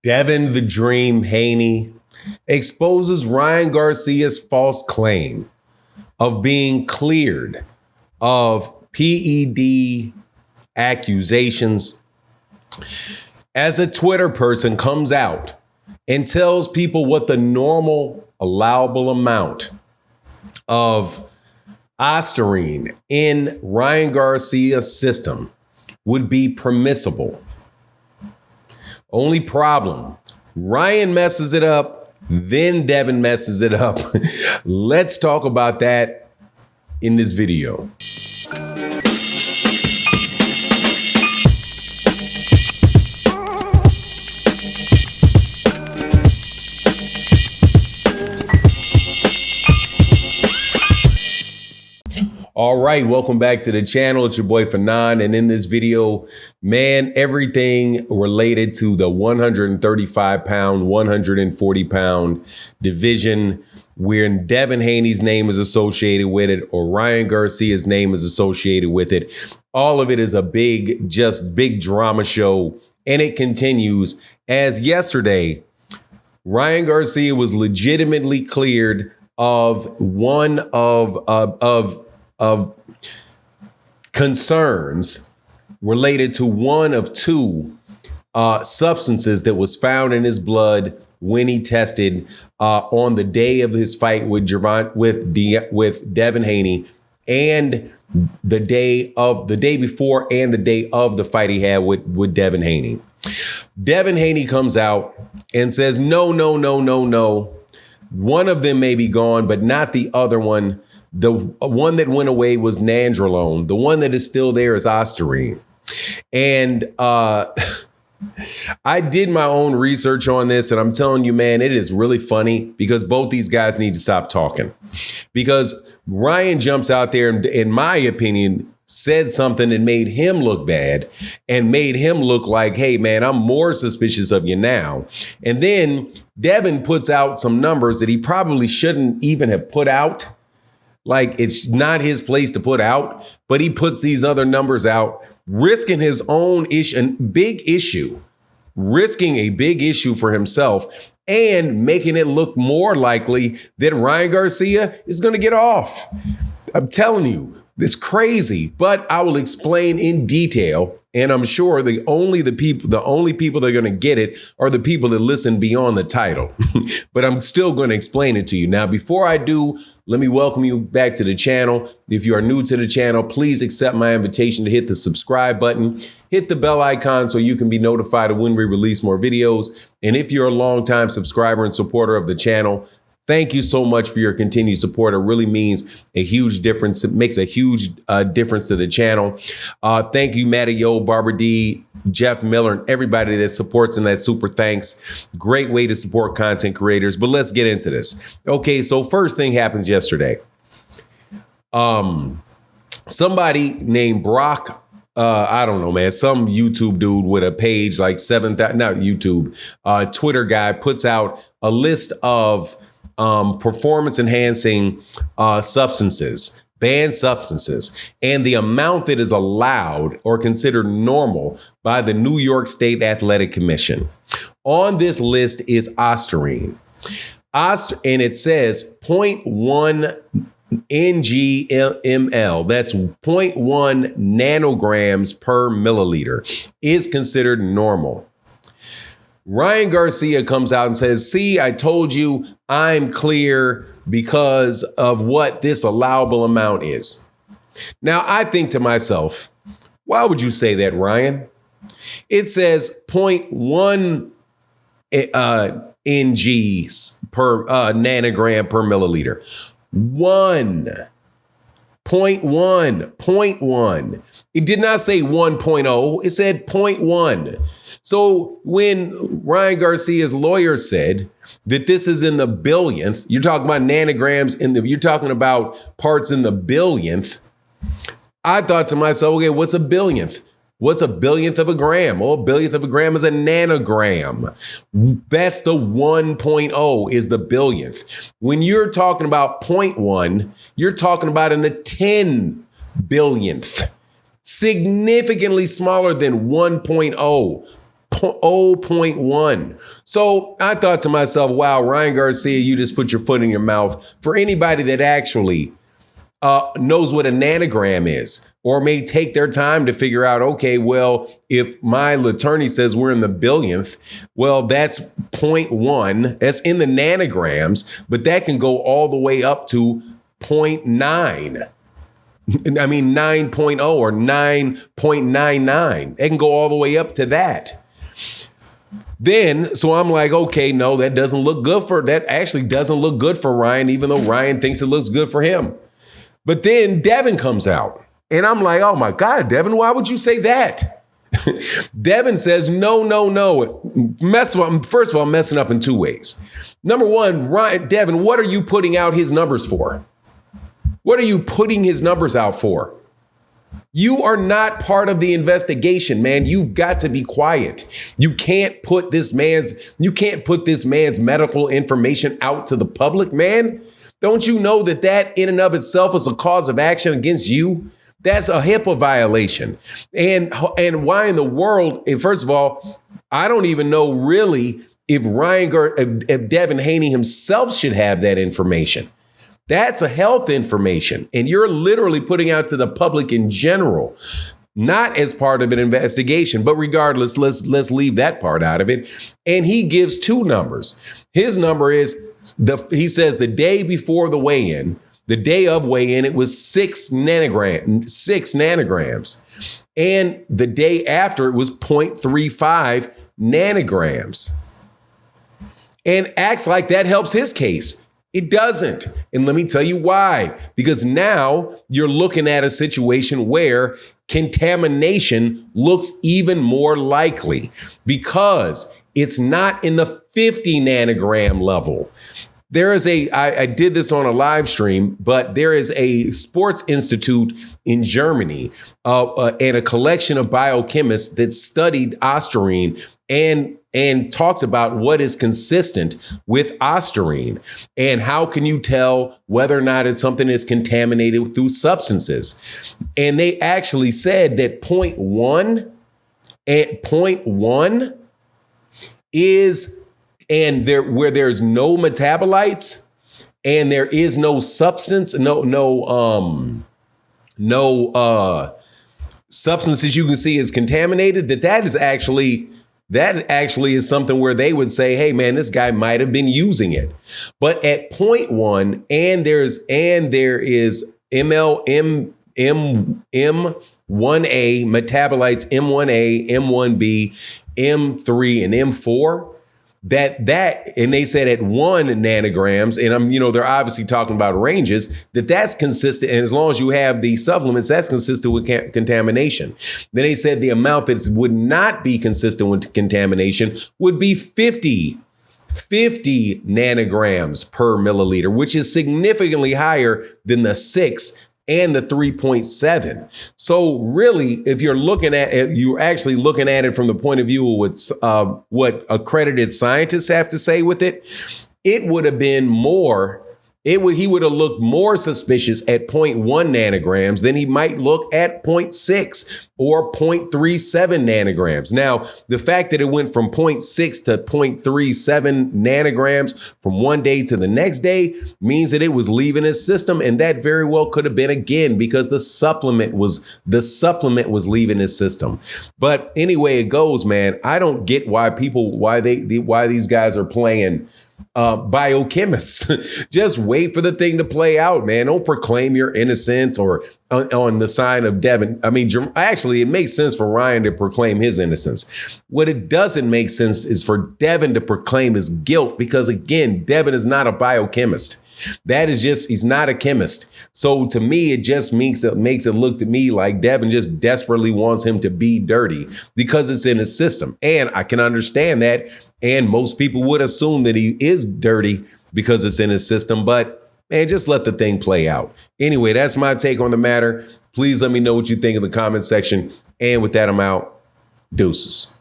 Devin the Dream Haney exposes Ryan Garcia's false claim of being cleared of PED accusations as a Twitter person comes out and tells people what the normal allowable amount of ostarine in Ryan Garcia's system would be permissible. Only problem, Ryan messes it up, then Devin messes it up. Let's talk about that in this video. All right, welcome back to the channel. It's your boy Fanon, and in this video, man, everything related to the 135-pound, 140-pound division, where Devin Haney's name is associated with it, or Ryan Garcia's name is associated with it. All of it is a big drama show, and it continues. As yesterday, Ryan Garcia was legitimately cleared of one of concerns related to one of two substances that was found in his blood when he tested on the day of his fight with Devin Haney, and the day before and the day of the fight he had with Devin Haney. Devin Haney comes out and says, no. One of them may be gone, but not the other one. The one that went away was nandrolone. The one that is still there is ostarine. And I did my own research on this, and I'm telling you, man, it is really funny because both these guys need to stop talking. Because Ryan jumps out there and, in my opinion, said something that made him look bad and made him look like, hey, man, I'm more suspicious of you now. And then Devin puts out some numbers that he probably shouldn't even have put out. Like, it's not his place to put out, but he puts these other numbers out, risking his own risking a big issue for himself and making it look more likely that Ryan Garcia is going to get off. I'm telling you, it's crazy, but I will explain in detail. And I'm sure the only people that are going to get it are the people that listen beyond the title. But I'm still going to explain it to you. Now, before I do, let me welcome you back to the channel. If you are new to the channel, please accept my invitation to hit the subscribe button, hit the bell icon so you can be notified of when we release more videos. And if you're a longtime subscriber and supporter of the channel, thank you so much for your continued support. It really means a huge difference. It makes a huge difference to the channel. Thank you, Matty Yo, Barbara D, Jeff Miller, and everybody that supports, and that super thanks. Great way to support content creators. But let's get into this. Okay, so first thing happens yesterday. Somebody named Brock, I don't know, man, some YouTube dude with a page like 7,000, not YouTube, Twitter guy puts out a list of performance enhancing substances, banned substances, and the amount that is allowed or considered normal by the New York State Athletic Commission. On this list is ostarine. And it says 0.1 ng/ml, that's 0.1 nanograms per milliliter, is considered normal. Ryan Garcia comes out and says, see, I told you I'm clear because of what this allowable amount is. Now, I think to myself, why would you say that, Ryan? It says 0.1 ng per nanogram per milliliter. 0.1. It did not say 1.0. It said 0.1. So when Ryan Garcia's lawyer said that this is in the billionth, you're talking about nanograms you're talking about parts in the billionth. I thought to myself, okay, what's a billionth? What's a billionth of a gram? Oh, a billionth of a gram is a nanogram. That's the 1.0 is the billionth. When you're talking about 0.1, you're talking about in the 10 billionth, significantly smaller than 1.0. zero point 0.1. So I thought to myself, wow, Ryan Garcia, you just put your foot in your mouth. For anybody that actually knows what a nanogram is, or may take their time to figure out, okay, well, if my attorney says we're in the billionth, well, that's 0.1. That's in the nanograms, but that can go all the way up to 0.9. I mean, 9.0 or 9.99. It can go all the way up to that. Then, so I'm like, okay, no, that actually doesn't look good for Ryan, even though Ryan thinks it looks good for him. But then Devin comes out and I'm like, oh my God, Devin, why would you say that? Devin says, no. First of all, I'm messing up in two ways. Number one, Devin, what are you putting out his numbers for? What are you putting his numbers out for? You are not part of the investigation, man. You've got to be quiet. You can't put this man's medical information out to the public, man. Don't you know that in and of itself is a cause of action against you? That's a HIPAA violation. And why in the world, first of all, I don't even know really if if Devin Haney himself should have that information. That's a health information. And you're literally putting out to the public in general, not as part of an investigation. But regardless, let's leave that part out of it. And he gives two numbers. His number is, he says the day before the weigh-in, the day of weigh-in, it was 6 nanograms. And the day after, it was 0.35 nanograms. And acts like that helps his case. It doesn't. And let me tell you why. Because now you're looking at a situation where contamination looks even more likely because it's not in the 50 nanogram level. There is I did this on a live stream, but there is a sports institute in Germany and a collection of biochemists that studied ostarine and talked about what is consistent with ostarine and how can you tell whether or not it's something that's contaminated through substances. And they actually said that 0.1 is, and where there's no metabolites and there is no substance, no substances you can see is contaminated, that actually is something where they would say, hey man, this guy might have been using it. But at 0.1, and there is M1A metabolites, M1A, M1B, M3, and M4. And they said at 1 nanograms, and they're obviously talking about ranges, that's consistent. And as long as you have the supplements, that's consistent with contamination. Then they said the amount that would not be consistent with contamination would be 50 nanograms per milliliter, which is significantly higher than the 6 and the 3.7. So really, if you're looking at it, you're actually looking at it from the point of view of what accredited scientists have to say with it, it would have been more. He would have looked more suspicious at 0.1 nanograms than he might look at 0.6 or 0.37 nanograms. Now, the fact that it went from 0.6 to 0.37 nanograms from one day to the next day means that it was leaving his system. And that very well could have been again because the supplement was leaving his system. But anyway, it goes, man. I don't get why these guys are playing biochemists. Just wait for the thing to play out, man. Don't proclaim your innocence or on the side of Devin. I mean, actually, it makes sense for Ryan to proclaim his innocence. What it doesn't make sense is for Devin to proclaim his guilt because, again, Devin is not a biochemist. He's not a chemist. So to me, it just makes it look to me like Devin just desperately wants him to be dirty because it's in his system. And I can understand that. And most people would assume that he is dirty because it's in his system. But man, just let the thing play out. Anyway, that's my take on the matter. Please let me know what you think in the comment section. And with that, I'm out. Deuces.